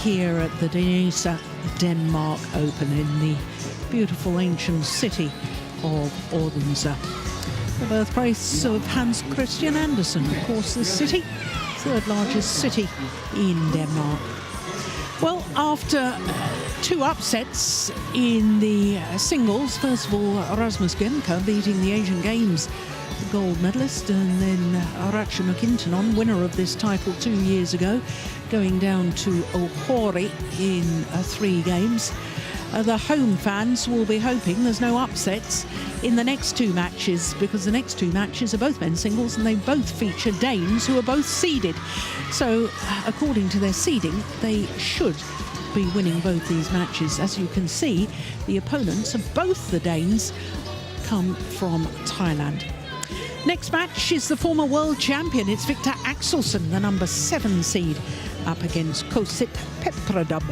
here at the Denmark Open in the beautiful ancient city of Odense. The birthplace of Hans Christian Andersen, of course, the city, third largest city in Denmark. Well, after two upsets in the singles, first of all, Rasmus Gemke beating the Asian Games gold medalist, and then Arachi McKinnon, winner of this title 2 years ago, going down to Ohori in 3 games. The home fans will be hoping there's no upsets in the next 2 matches, because the next 2 matches are both men's singles and they both feature Danes who are both seeded. So according to their seeding, they should be winning both these matches. As you can see, the opponents of both the Danes come from Thailand. Next match is the former world champion. It's Viktor AXELSEN, the number 7 seed, up against Khosit PHETDRADAB.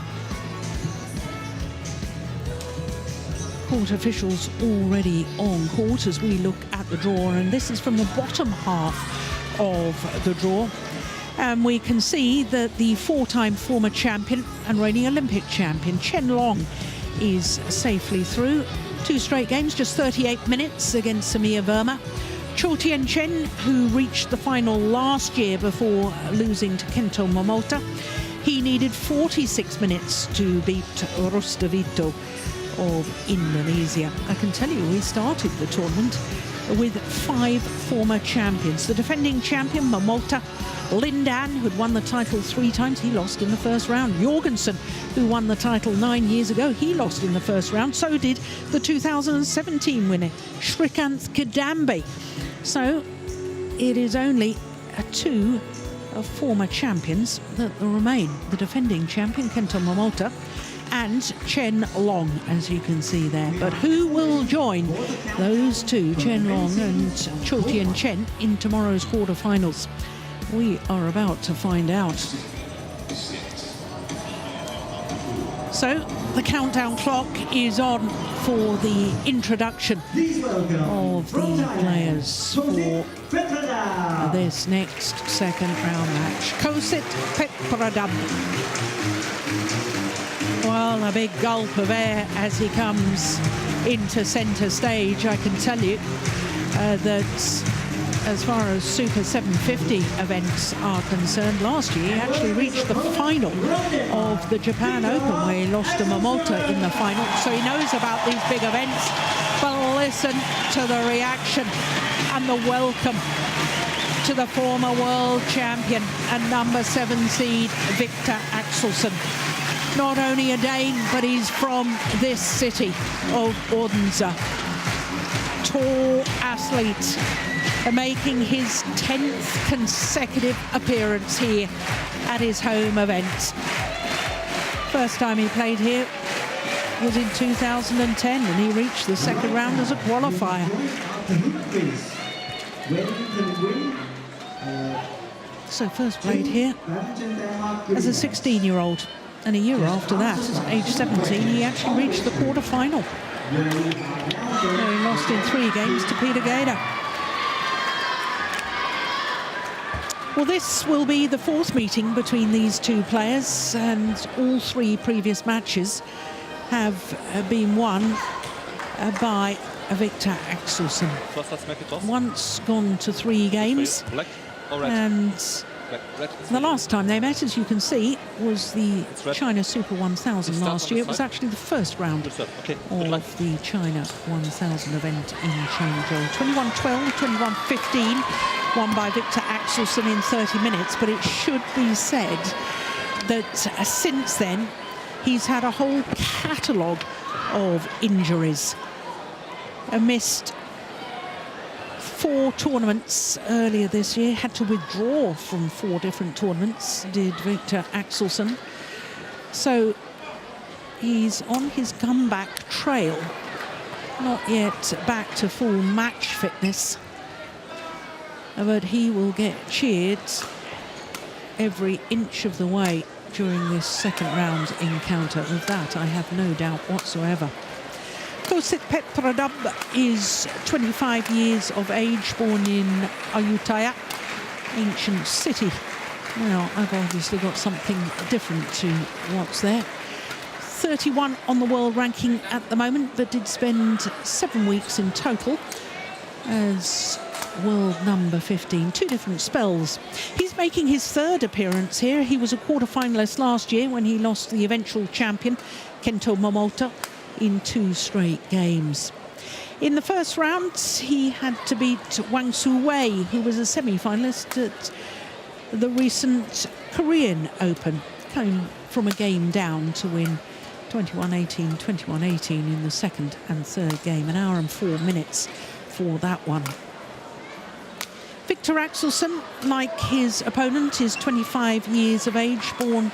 Court officials already on court as we look at the draw, and this is from the bottom half of the draw. And we can see that the 4-time former champion and reigning Olympic champion Chen Long is safely through. 2 straight games, just 38 minutes against Samir Verma. Cho Tien-chen, who reached the final last year before losing to Kento Momota, he needed 46 minutes to beat Rustavito of Indonesia. I can tell you, we started the tournament with 5 former champions. The defending champion, Momota, Lindan, who'd won the title 3 times, he lost in the first round. Jorgensen, who won the title 9 years ago, he lost in the first round. So did the 2017 winner, Srikanth Kadambi. So it is only 2 former champions that remain. The defending champion, Kento Momota, and Chen Long, as you can see there. But who will join those 2, Chen Long and Cho Tien-chen, in tomorrow's quarterfinals? We are about to find out. So the countdown clock is on for the introduction of the players for this next second round match. Khosit PHETDRADAB. Well, a big gulp of air as he comes into centre stage. I can tell you that as far as Super 750 events are concerned, last year he actually reached the final of the Japan Open, where he lost to Momota in the final, so he knows about these big events. But listen to the reaction and the welcome to the former world champion and number 7 seed Viktor AXELSEN. Not only a Dane, but he's from this city of Odense. Tall athlete, making his 10th consecutive appearance here at his home event. First time he played here was in 2010, and he reached the second round as a qualifier. So first played here as a 16-year-old, and a year after that, at age 17, he actually reached the quarter-final. Where he lost in 3 games to Peter Gader. Well, this will be the 4th meeting between these 2 players, and all 3 previous matches have been won by Viktor AXELSEN. Once gone to 3 games, and the last time they met, as you can see, was the China Super 1000 last year. It was actually the first round of the China 1000 event in Changzhou. 21-12, 21-15, won by Viktor AXELSEN in 30 minutes. But it should be said that since then, he's had a whole catalogue of injuries. Missed 4 tournaments earlier this year, had to withdraw from 4 different tournaments, did Viktor AXELSEN. So he's on his comeback trail, not yet back to full match fitness, but he will get cheered every inch of the way during this second round encounter. Of that, I have no doubt whatsoever. Khosit PHETDRADAB is 25 years of age, born in Ayutthaya, ancient city Well, I've obviously got something different to what's there. 31 on the world ranking at the moment, but did spend 7 weeks in total as world number 15. 2 different spells. He's making his 3rd appearance here. He was a quarter-finalist last year when he lost the eventual champion, Kento Momota, in 2 straight games. In the first round, he had to beat Wang Su Wei, who was a semi-finalist at the recent Korean Open. Came from a game down to win 21-18, 21-18 in the 2nd and 3rd game. 1 hour and 4 minutes for that one. Viktor AXELSEN, like his opponent, is 25 years of age, born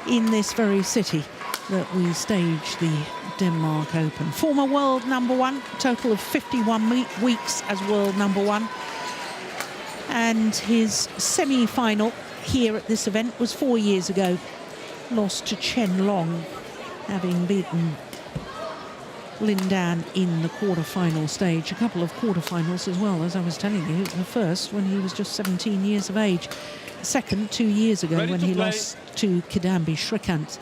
in this very city that we staged the Denmark Open. Former world number 1, total of 51 weeks as world number 1. And his semi-final here at this event was 4 years ago. Lost to Chen Long, having beaten Lin Dan in the quarter-final stage. A couple of quarter-finals as well, as I was telling you. The first when he was just 17 years of age. Second, 2 years ago, when he lost to Kidambi Shrikant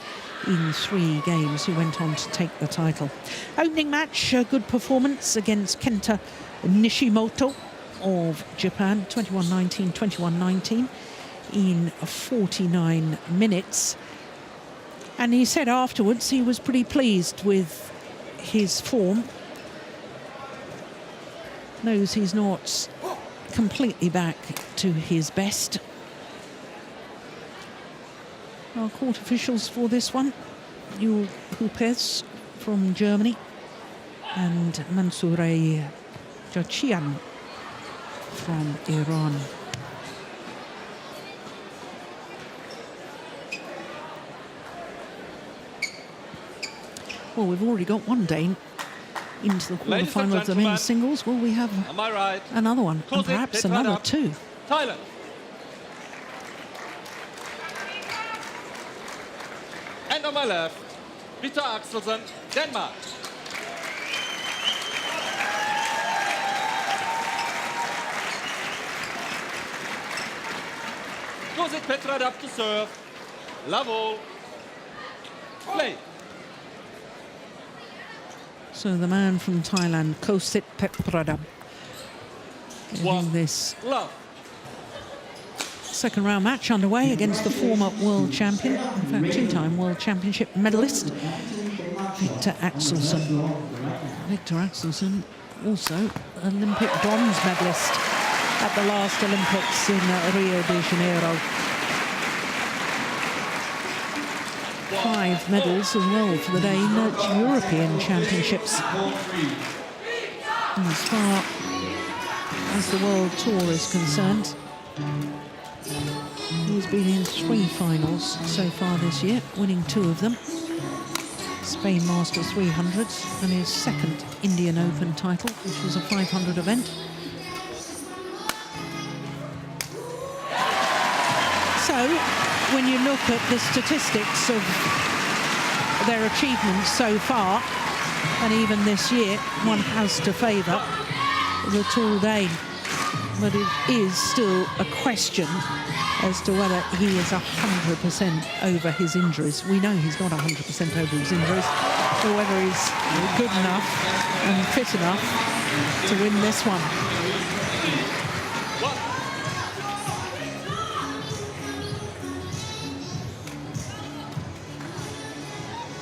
in 3 games, who went on to take the title. Opening match, a good performance against Kenta Nishimoto of Japan, 21-19, 21-19 in 49 minutes. And he said afterwards he was pretty pleased with his form. Knows he's not completely back to his best. Our court officials for this one, Yul Hupes from Germany and Mansoureh Jachian from Iran. Well, we've already got one Dane into the quarterfinal of the men's singles. Will we have another one, and perhaps another 2? Thailand. And on my left, Viktor AXELSEN, Denmark. Khosit PHETDRADAB to serve. Lavo. Play. So the man from Thailand, Khosit PHETDRADAB, getting this second round match underway against the former world champion, in fact 2-time world championship medalist, Viktor AXELSEN. Viktor AXELSEN, also Olympic bronze medalist at the last Olympics in Rio de Janeiro. 5 medals as well for the Dane at European Championships. And as far as the World Tour is concerned, he's been in 3 finals so far this year, winning 2 of them. Spain Masters 300s and his 2nd Indian Open title, which was a 500 event. So, when you look at the statistics of their achievements so far, and even this year, one has to favour the tall Dane. But it is still a question as to whether he is 100% over his injuries. We know he's not 100% over his injuries, or whether he's good enough and fit enough to win this one.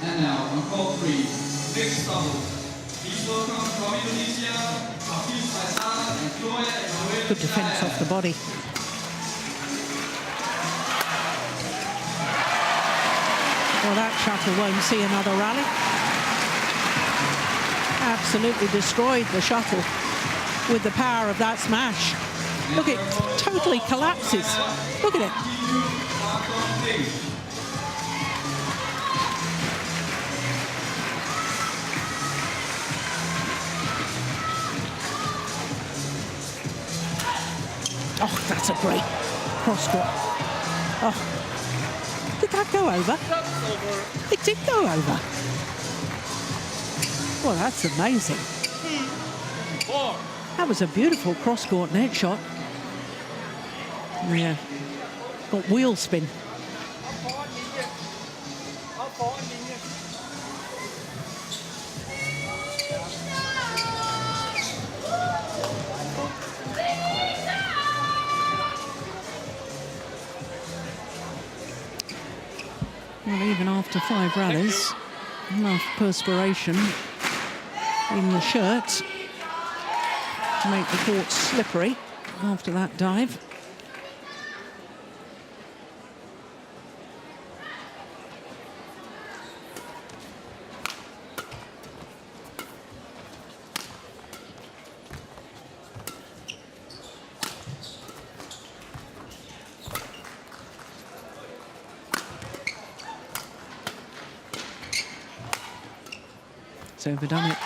And now on court 3, mixed doubles. Please welcome from Indonesia, Good defence off the body. Well, that shuttle won't see another rally. Absolutely destroyed the shuttle with the power of that smash. Look, it totally collapses. Look at it. Oh, that's a great cross-court. Oh, did that go over? It did go over. Well, that's amazing. That was a beautiful cross-court net shot. Yeah. Got wheel spin. Well, even after 5 rallies, enough perspiration in the shirt to make the court slippery after that dive. It's overdone it.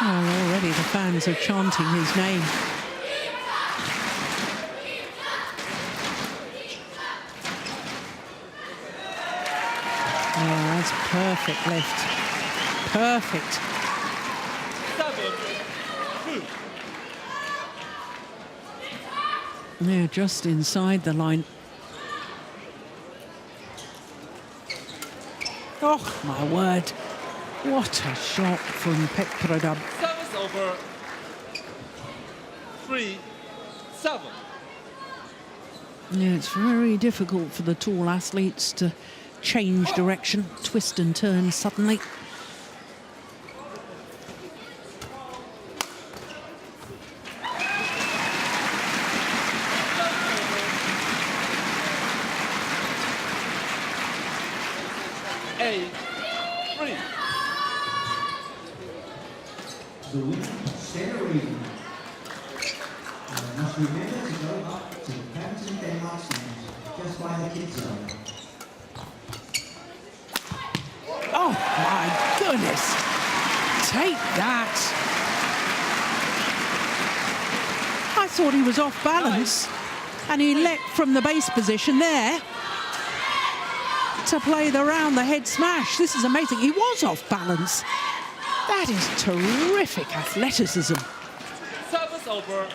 Well, already the fans are chanting his name. Oh, that's perfect lift. Perfect. 7-2. Yeah, just inside the line. Oh, my word. What a shot from PHETDRADAB. Service over. 3-7. Yeah, it's very difficult for the tall athletes to change direction, twist and turn suddenly. The winner, Sarah. Must remember to go up to Badminton Denmark stands just by the kids zone. Oh my goodness! Take that! I thought he was off balance, and he leapt from the base position there to play the round the head smash. This is amazing. He was off balance. That is terrific athleticism. Service over.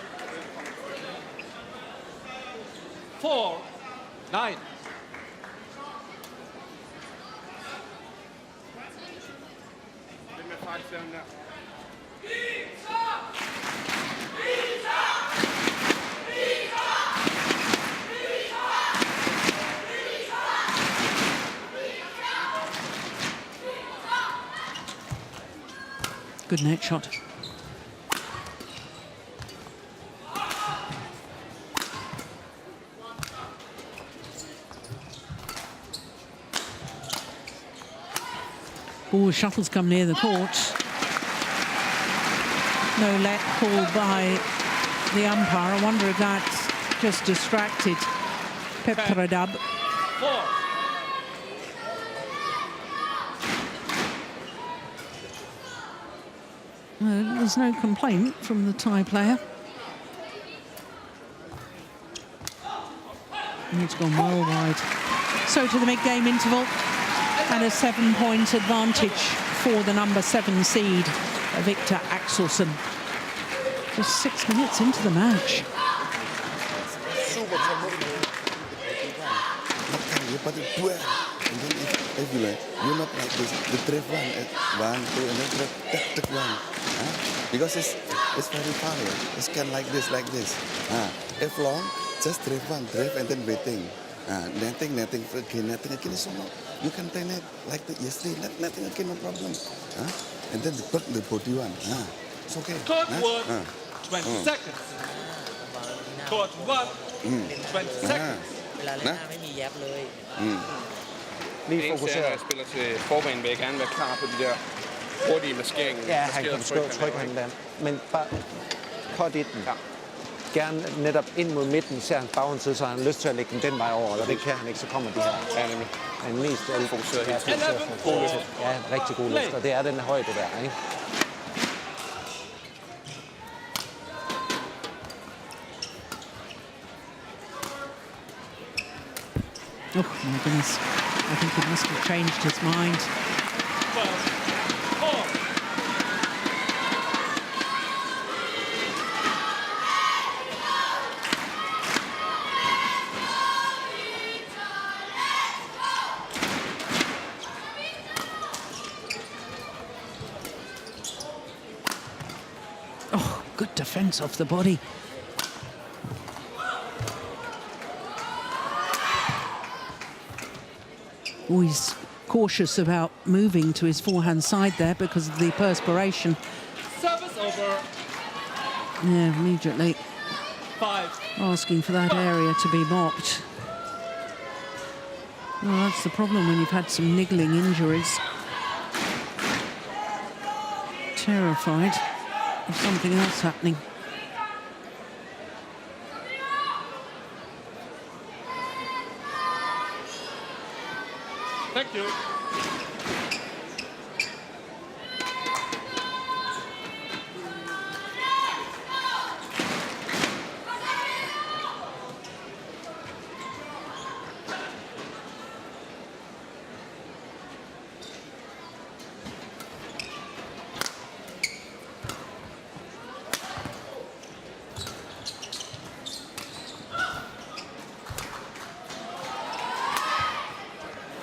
4-9. Good net shot. Oh, shuttle's come near the court. No let called by the umpire. I wonder if that's just distracted PHETDRADAB. 4. There's no complaint from the Thai player. And it's gone well wide. So to the mid-game interval, and a 7-point advantage for the number 7 seed, Viktor AXELSEN. Just 6 minutes into the match. If you like, you're not like this, the drift one, two, and then drift one. Because it's very far. It's kind of like this. If long, just drift one, drift, and then waiting. Netting again, so you can play net like the yesterday, netting again, no problem. and then the 41. It's okay. Court Huh? 1, 20 seconds. Court 1, 20 seconds. เวลาเล่นหน้าไม่มีแยบเลย Lige fokuseret. Jeg spiller til forbanen, vil jeg gerne være klar på de der hurtige maskeringer. Ja, han kan trykke ham der. Men bare kort i den. Gerne netop ind mod midten, ser han bagen til, så har han lyst til at lægge den vej over, og det kan han ikke, så kommer de her. Ja, nemlig. Han er mest Fokuseret helt fokuseret. Ja, rigtig god løft, og det er den højde der, ikke? Oh my goodness, I think he must have changed his mind. 12, 4. Oh, good defence off the body. Always cautious about moving to his forehand side there because of the perspiration. Service over. Yeah, immediately 5. asking for that area to be mopped. Well, that's the problem when you've had some niggling injuries. Terrified of something else happening. Thank you.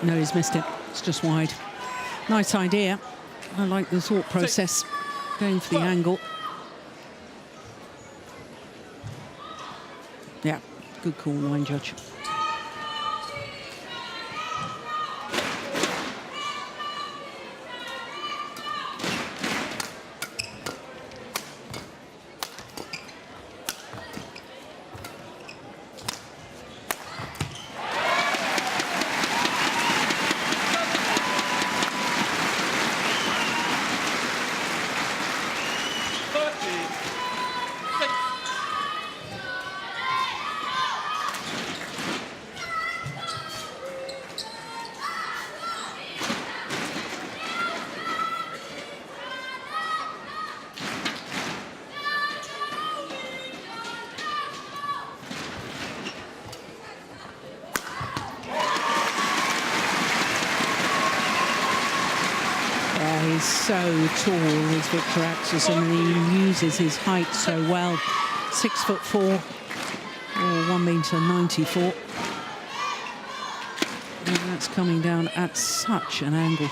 No, he's missed it. It's just wide. Nice idea. I like the thought process. Going for the angle. Yeah, good call, line judge. He's so tall, is Viktor AXELSEN, and he uses his height so well. 6'4", or 1m94. And that's coming down at such an angle.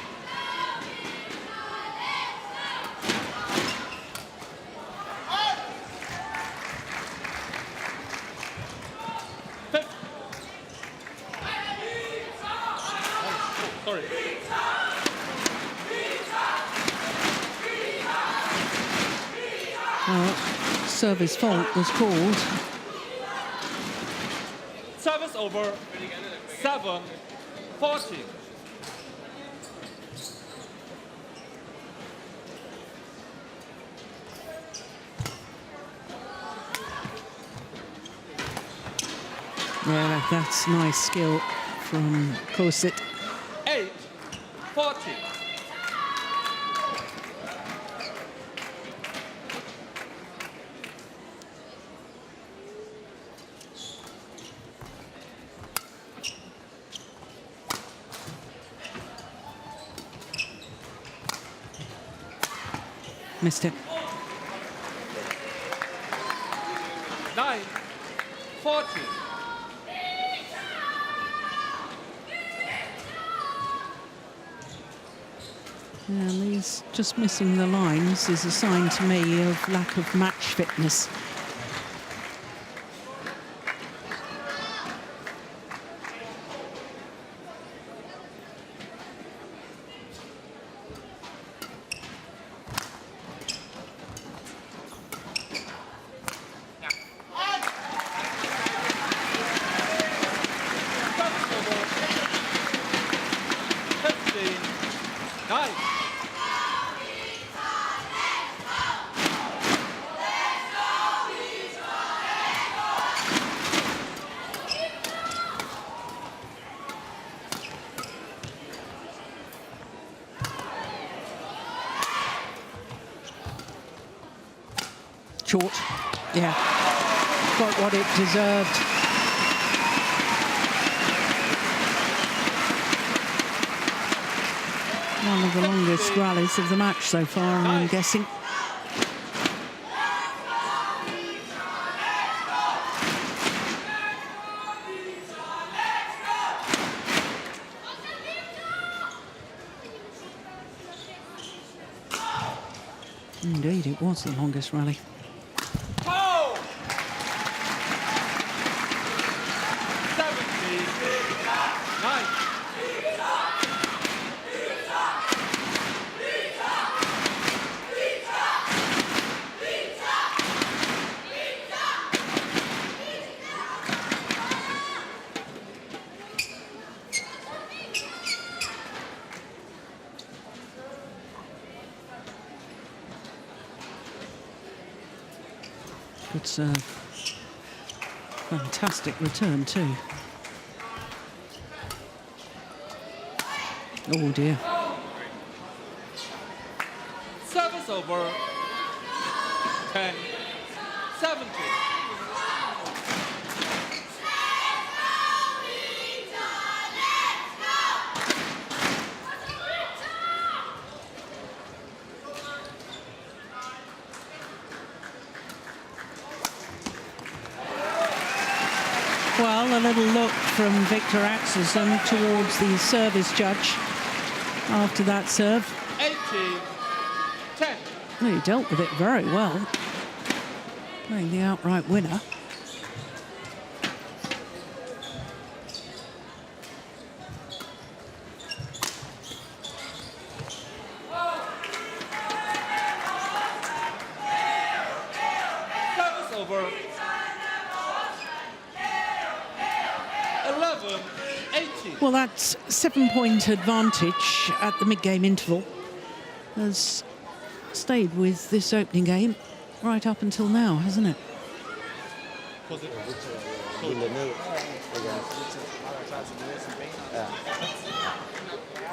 Sorry. Service fault was called. Service over. 7-40. Yeah, that's nice skill from Khosit. 8-40. Missed it. 9-40. And he's just missing the lines is a sign to me of lack of match fitness. short. Yeah, got what it deserved. One of the longest rallies of the match so far, I'm guessing. Indeed, it was the longest rally. Oh! 79. Good serve. Fantastic return too. Oh dear. Service over. 10, 70. Well, a little look from Viktor AXELSEN towards the service judge after that serve. 18, 10. Well, he dealt with it very well, playing the outright winner. Service over. 11, 18. Well, that 7-point advantage at the mid-game interval has stayed with this opening game right up until now, hasn't it?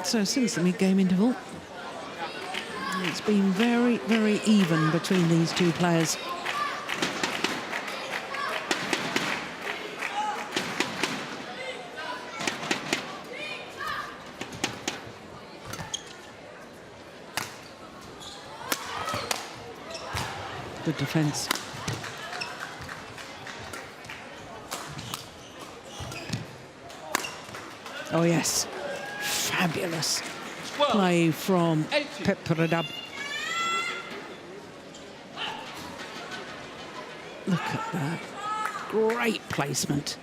So since the mid-game interval, it's been very, very even between these two players. Good defence. Oh yes, fabulous play from PHETDRADAB. Look at that, great placement.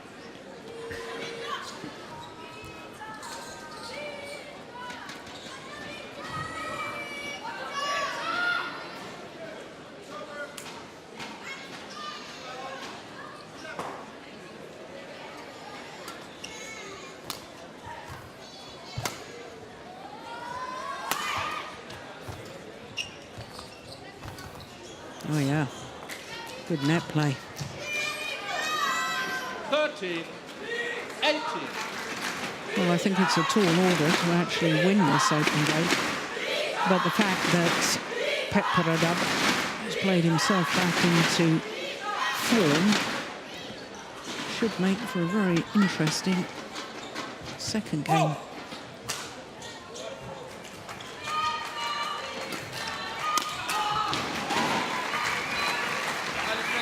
Oh yeah, good net play. 13, 18. Well, I think it's a tall order to actually win this opening game. But the fact that PHETDRADAB has played himself back into form should make for a very interesting second game.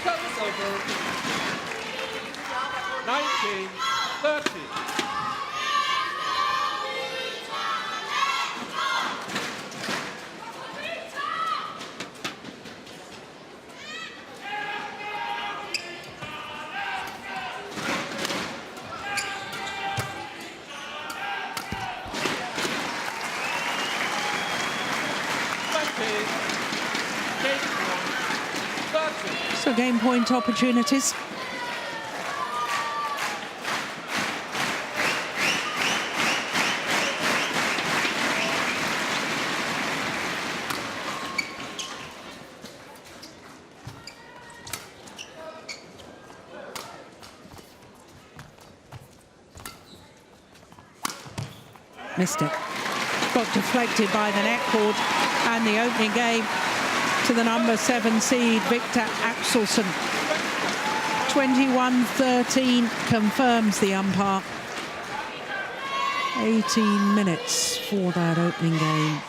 Service over. 19, 30. So game point opportunities. Missed it. Got deflected by the net cord, and the opening game to the number 7 seed, Viktor AXELSEN. 21-13 confirms the umpire. 18 minutes for that opening game.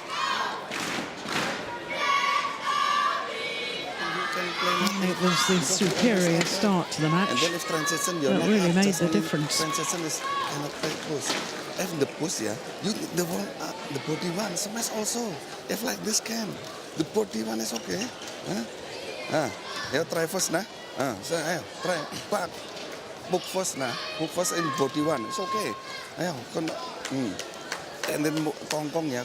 It was the superior start to the match And then if transition, you're that not really made just the only difference. Transition is cannot play push. If the push, yeah, you the one, the body one smash also. If like this can, the body one is okay. Yeah, try first nah. So try back, book first nah, book first in body one. It's okay. And then kong ya,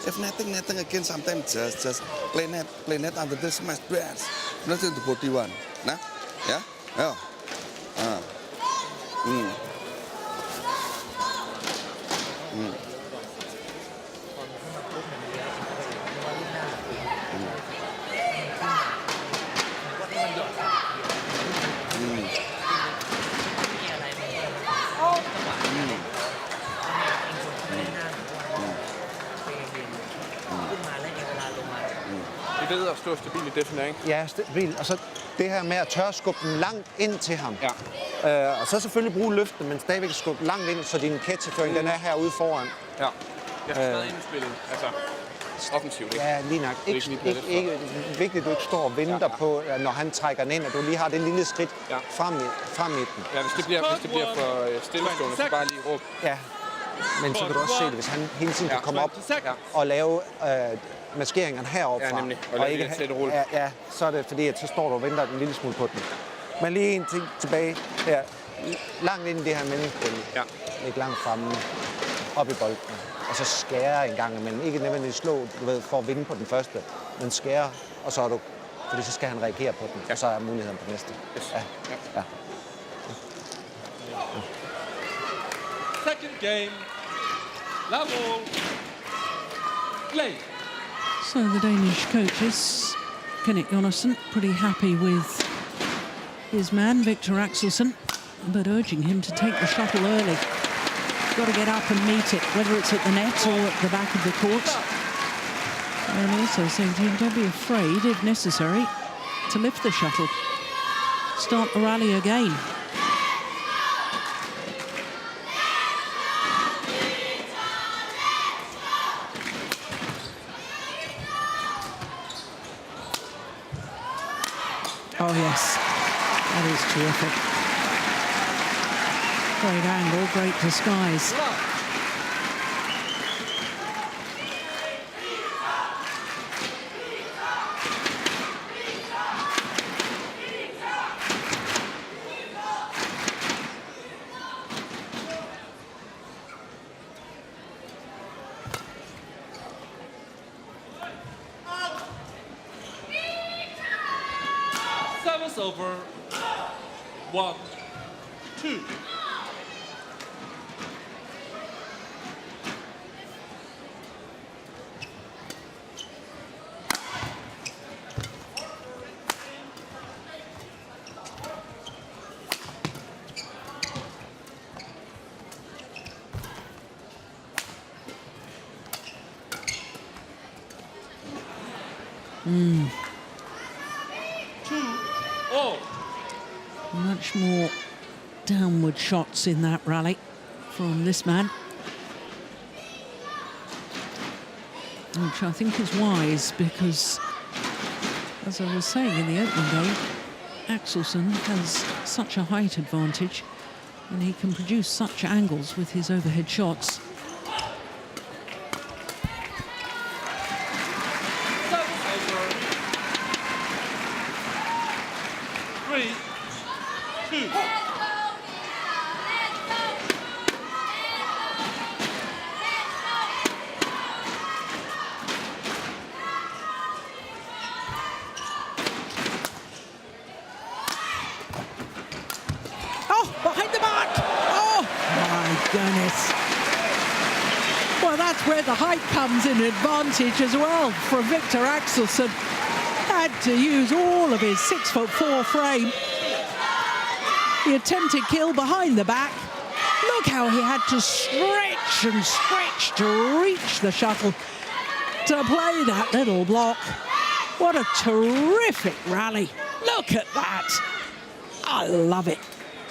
if netting again, sometimes just play net under the smash blast. Not in the body one. Nah, yeah, Det ved at stå stabilt i det, ikke? Ja, stabil. Og så det her med at tørskubbe den langt ind til ham. Ja. Og så selvfølgelig bruge løften, men stadigvæk skubbe langt ind, så din catcheføring, den er herude foran. Ja. Jeg har stadig indspillet, altså offensivt, ikke? Ja, lige nok. Ikke vigtigt, at du ikke står og venter på, når han trækker den ind, at du lige har det lille skridt frem i den. Ja, hvis det bliver for stillestående, så bare lige råb. Ja, men så kan du også se det, hvis han hele tiden kan komme op og lave maskeringerne heroppe fra. Ja, nemlig. Og ikke sætte rulle. Ja, så er det fordi, at så står du og venter en lille smule på den. Men lige en ting tilbage. Ja, langt ind i det her menneskespil. Ja. Ikke langt fremme. Op i bolden. Og så skære en gang imellem. Ikke nødvendigvis slå, du ved, for at vinde på den første. Men skære, og så er du... Fordi så skal han reagere på den, og så er muligheden på næste. Yes. Ja. Second game. Level. Play. So the Danish coaches, Kenneth Jonassen, pretty happy with his man, Viktor AXELSEN, but urging him to take the shuttle early. Got to get up and meet it, whether it's at the net or at the back of the court. And also saying to him, don't be afraid, if necessary, to lift the shuttle. Start the rally again. Oh, yes, that is terrific. Great angle, great disguise. Service over. 1, 2. Much more downward shots in that rally from this man, which I think is wise because, as I was saying in the opening game, AXELSEN has such a height advantage and he can produce such angles with his overhead shots. Service over. 3, 2. Behind the mark! Oh, my goodness. Well, that's where the height comes in advantage as well from Viktor AXELSEN. Had to use all of his 6'4" frame. The attempted kill behind the back. Look how he had to stretch and stretch to reach the shuttle to play that little block. What a terrific rally. Look at that. I love it.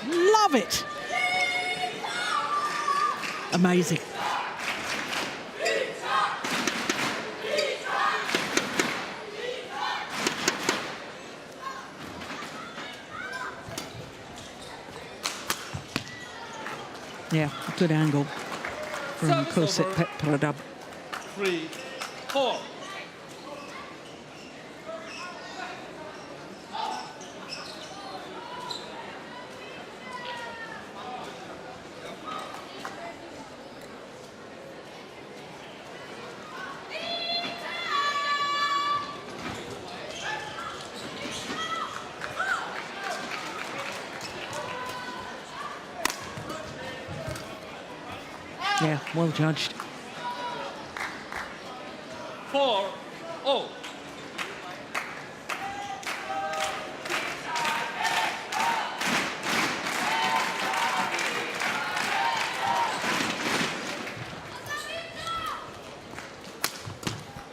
Love it. Amazing. Yeah, good angle from Khosit PHETDRADAB. 3-4. Yeah, well judged. 4-0.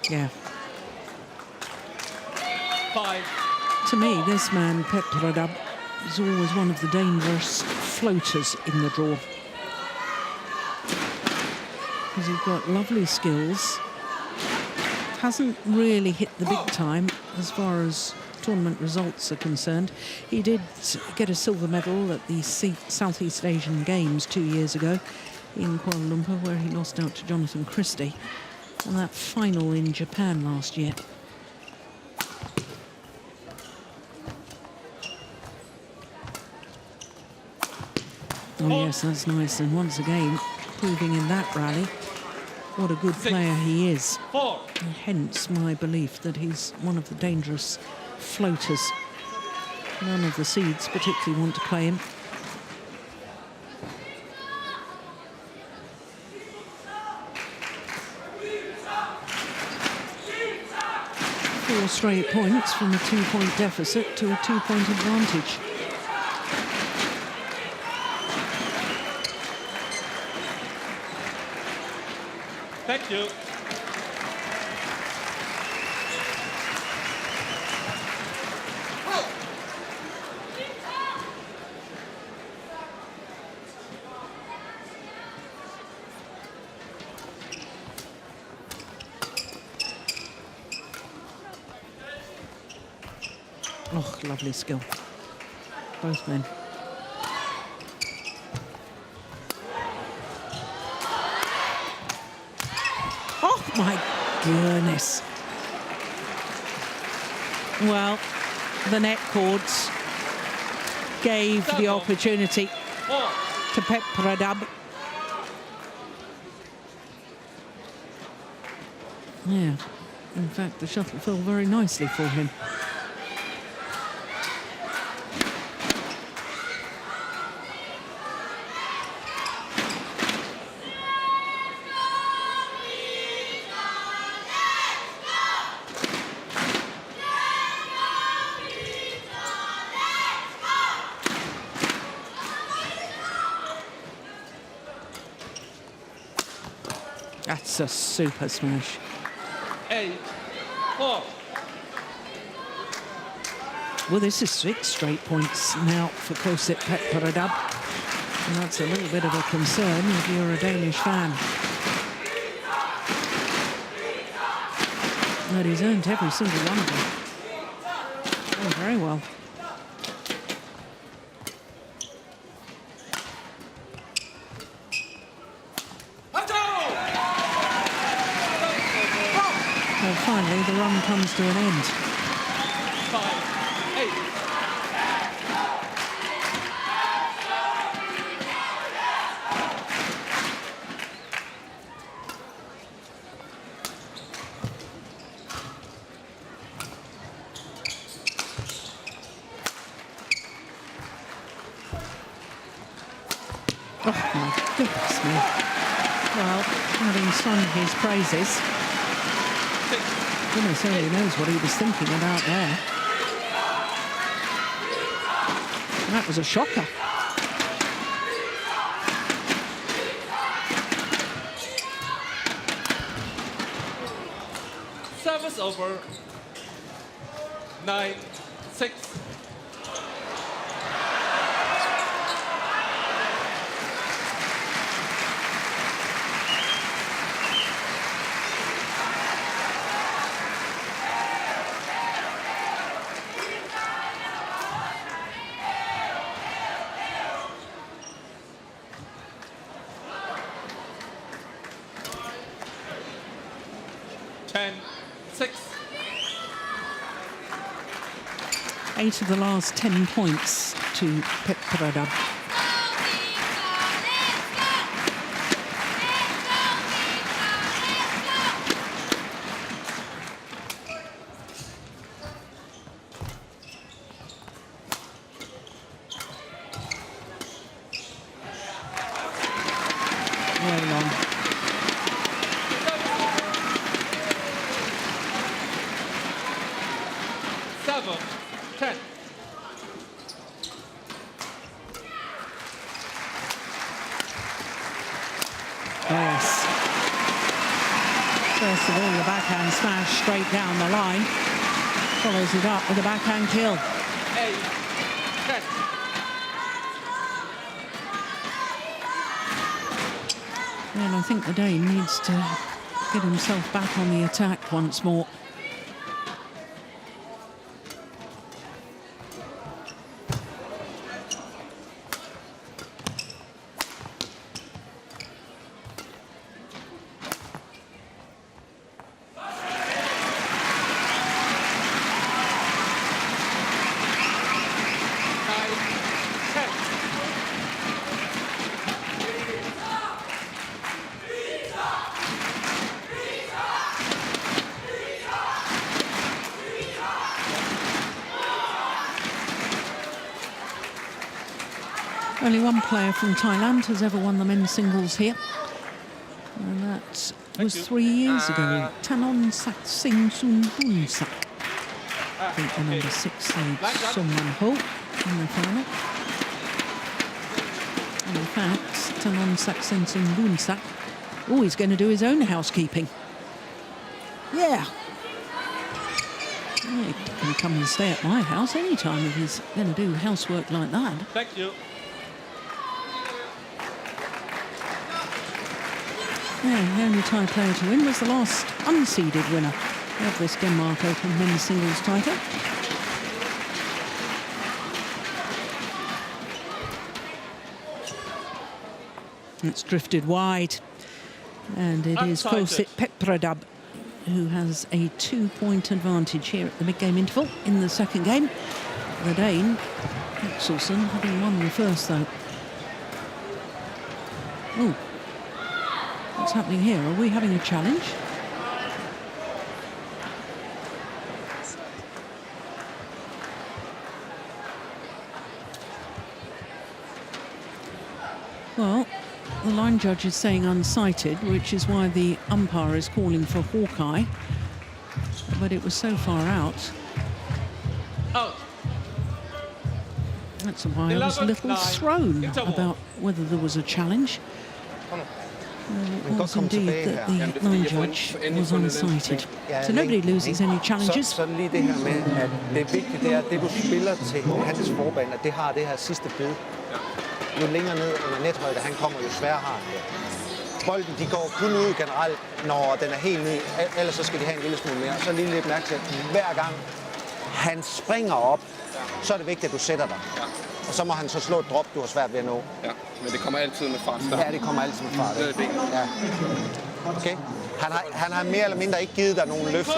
Yeah. 5. To me, this man, PHETDRADAB, is always one of the dangerous floaters in the draw. Because he's got lovely skills. Hasn't really hit the big time as far as tournament results are concerned. He did get a silver medal at the Southeast Asian Games 2 years ago in Kuala Lumpur, where he lost out to Jonathan Christie, and that final in Japan last year. Oh yes, that's nice, and once again proving in that rally what a good player he is. 4. And hence my belief that he's one of the dangerous floaters. None of the seeds particularly want to play him. 4 straight points from a 2-point deficit to a 2-point advantage. Thank you. Oh, lovely skill. Both men. Oh, my goodness. Well, the net cords gave the opportunity to PHETDRADAB. Yeah, in fact, the shuttle fell very nicely for him. That's a super smash. 8-4. Well, this is 6 straight points now for Khosit PHETDRADAB. And that's a little bit of a concern if you're a Danish fan. But he's earned every single one of them. Oh, very well. Well, finally, the run comes to an end. 5-8. Oh, my goodness me. Well, having sung his praises, goodness only knows what he was thinking about there. That was a shocker. Service over. 9-6. Eight of the last 10 points to PHETDRADAB. Very long. Yes. First of all, the backhand smash straight down the line. Follows it up with a backhand kill. 8-10. And I think the Dane needs to get himself back on the attack once more. Only one player from Thailand has ever won the men's singles here. And that was 3 years ago. Thanon Saksing Sunbunsak. I think the number 6 seed Sungwon Ho in the final. And in fact, Thanon Saksing Sunbunsak always going to do his own housekeeping. Yeah. He can come and stay at my house anytime if he's going to do housework like that. Thank you. Yeah, the only Thai player to win was the last unseeded winner of this Denmark Open men's singles title. It's drifted wide, and it is Khosit PHETDRADAB who has a 2-point advantage here at the mid-game interval in the second game. The Dane, Axelsen, having won the first, though. Oh. What's happening here? Are we having a challenge? Well, the line judge is saying unsighted, which is why the umpire is calling for Hawkeye. But it was so far out. Out. That's why I was a little thrown about whether there was a challenge. It was indeed that the line judge was unsighted. So nobody loses any challenges. Så lige det her med, at det vigtige det er, at det du spiller til hans forband, at det har det her sidste bid. Jo længere ned under nethøjde han kommer, jo sværere har han det. Bolden de går kun ud generelt, når den er helt ny, ellers så skal de have en lille smule mere. Så lige lidt mærke til, at hver gang han springer op, så er det vigtigt, at du sætter dig. Og så må han så slå et drop, du har svært ved at nå. Ja, men det kommer altid med fart. Ja, det kommer altid med fart. Ja. Okay. Han har mere eller mindre ikke givet dig nogen løft.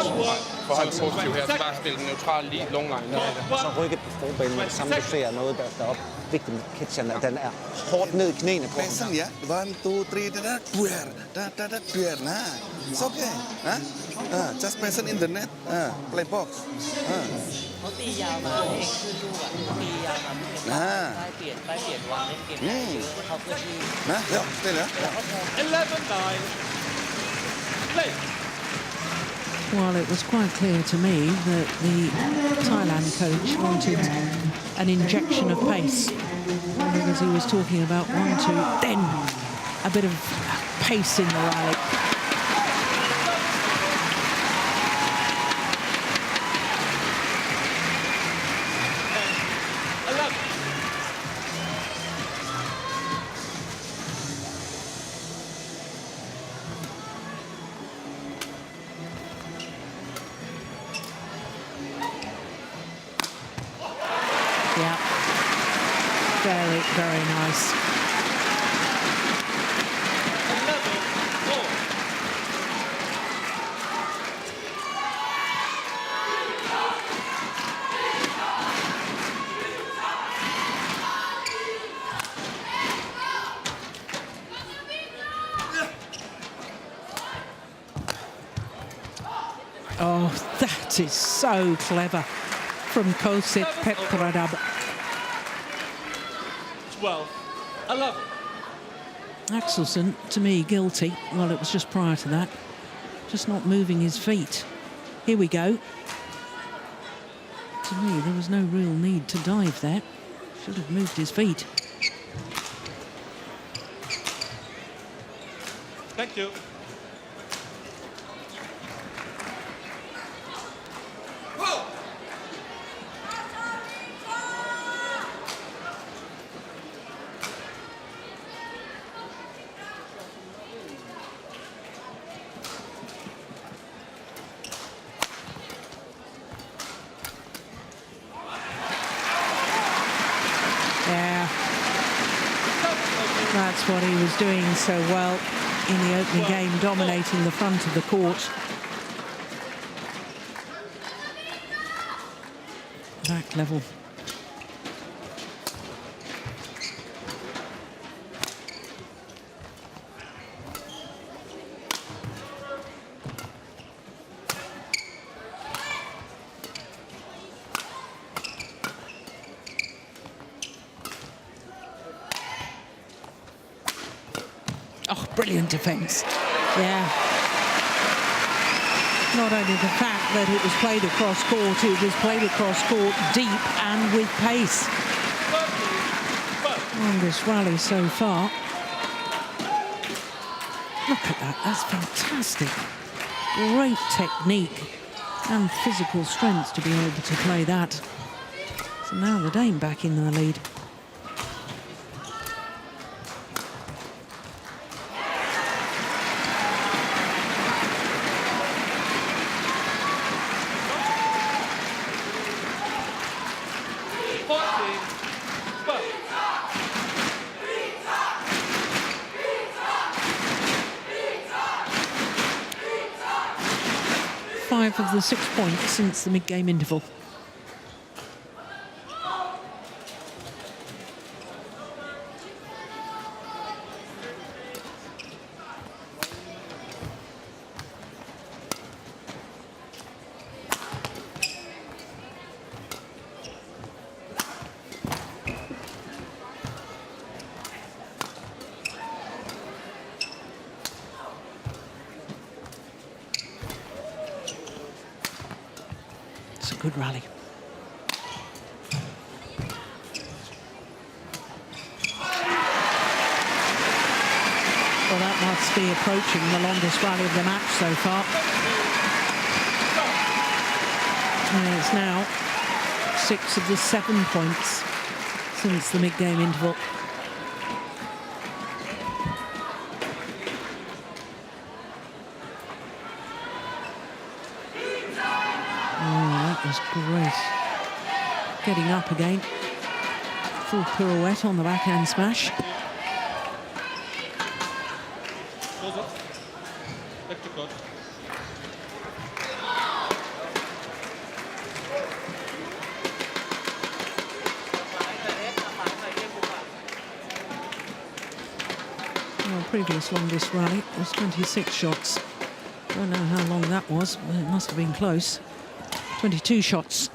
For han er positiv her, så bare spille neutral lige long line. Og så rykket på forbanen med det samme, du ser noget deroppe. Vigtigt med kitchen, at den er hårdt ned i knæene på ham. Passion, ja. 1, 2, 3, nah. It's okay. Just passion in the net. Play box. เขาตียาวมาเองขึ้นลูกอ่ะตียาวมาป้ายเปลี่ยนวางเล่นเกมได้คือเขาเพื่อที่ Nah, yo, stay there. 11-9. Play. Well, it was quite clear to me that the Thailand coach wanted an injection of pace, because he was talking about 1, 2, then a bit of pace in the rally. very nice. 11-4. Oh, that is so clever from Khosit PHETDRADAB. 12-11. Axelsen, to me, guilty. Well, it was just prior to that. Just not moving his feet. Here we go. To me, there was no real need to dive there. Should have moved his feet. Thank you. Yeah. That's what he was doing so well in the opening game, dominating the front of the court. Back level. Oh, brilliant defence. Yeah. Not only the fact that it was played across court, it was played across court deep and with pace. Longest rally so far. Look at that, that's fantastic. Great technique and physical strength to be able to play that. So now the Dane back in the lead. Five of the 6 points since the mid-game interval. It's a good rally. Well, that must be approaching the longest rally of the match so far. And it's now 6 of the 7 points since the mid-game interval. That was great. Getting up again. Full pirouette on the backhand smash. Back to court. Well, previous longest rally was 26 shots. Don't know how long that was, but it must have been close. 22 shots.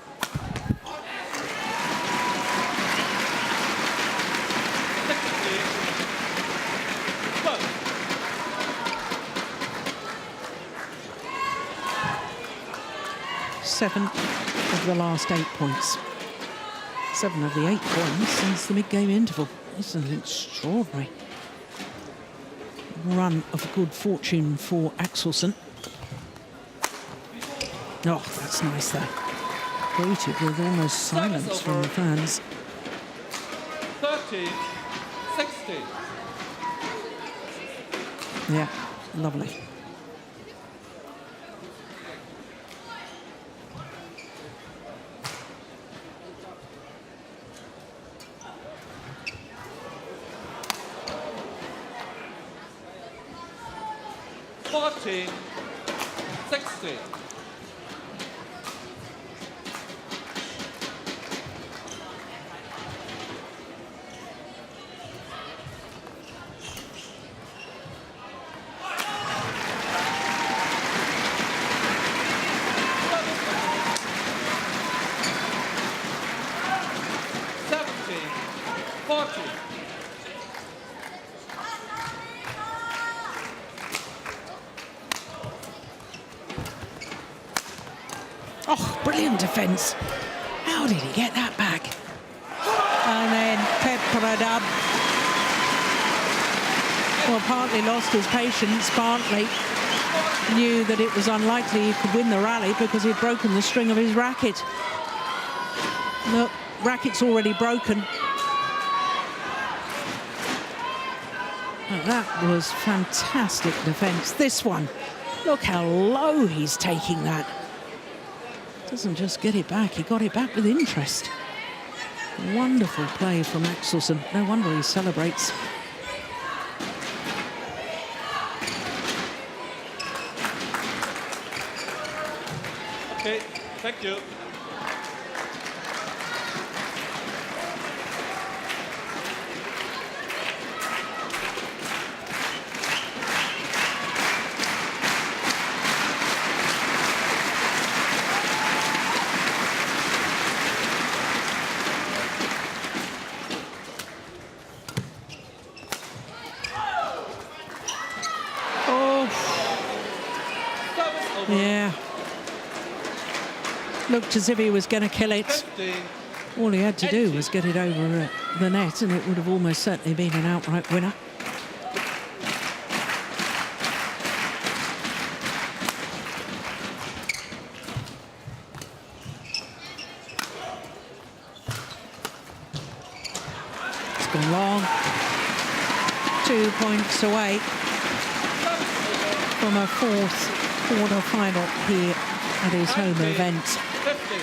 Seven of the last 8 points. 7 of the 8 points since the mid-game interval. This is an extraordinary run of good fortune for Axelsen. Oh, that's nice there. Greeted with almost silence from the fans. 13-16. Yeah, lovely. 14, 16. Oh, brilliant defence. How did he get that back? And then PHETDRADAB, well, partly lost his patience, partly knew that it was unlikely he could win the rally because he'd broken the string of his racket. The racket's already broken. And that was fantastic defence. This one, look how low he's taking that. Doesn't just get it back, he got it back with interest. Wonderful play from AXELSEN. No wonder he celebrates. Okay, thank you. Yeah. Looked as if he was going to kill it. 15. All he had to do was get it over the net and it would have almost certainly been an outright winner. It's gone long. 2 points away from a fourth quarter-final here at his home event. 15.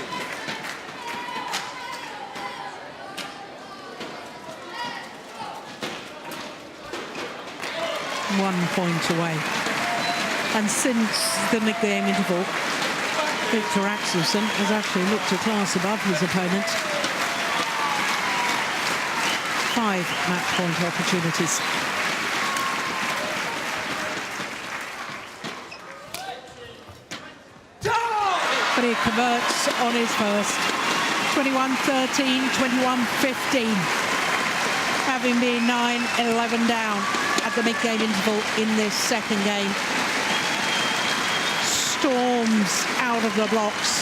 One point away. And since the mid-game interval, Viktor AXELSEN has actually looked a class above his opponent. 5 match point opportunities. But he converts on his first. 21-13, 21-15. Having been 9-11 down at the mid-game interval in this second game. Storms out of the blocks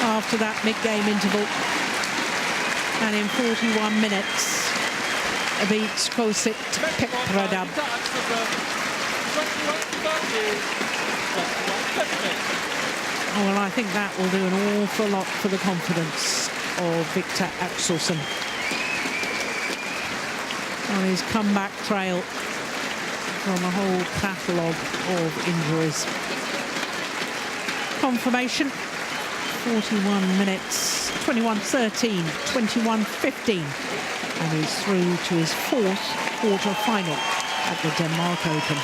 after that mid-game interval. And in 41 minutes, beats Khosit PHETDRADAB. Well, I think that will do an awful lot for the confidence of Viktor AXELSEN on his comeback trail from a whole catalogue of injuries. Confirmation, 41 minutes, 21-13, 21-15, and he's through to his fourth quarter-final at the Denmark Open.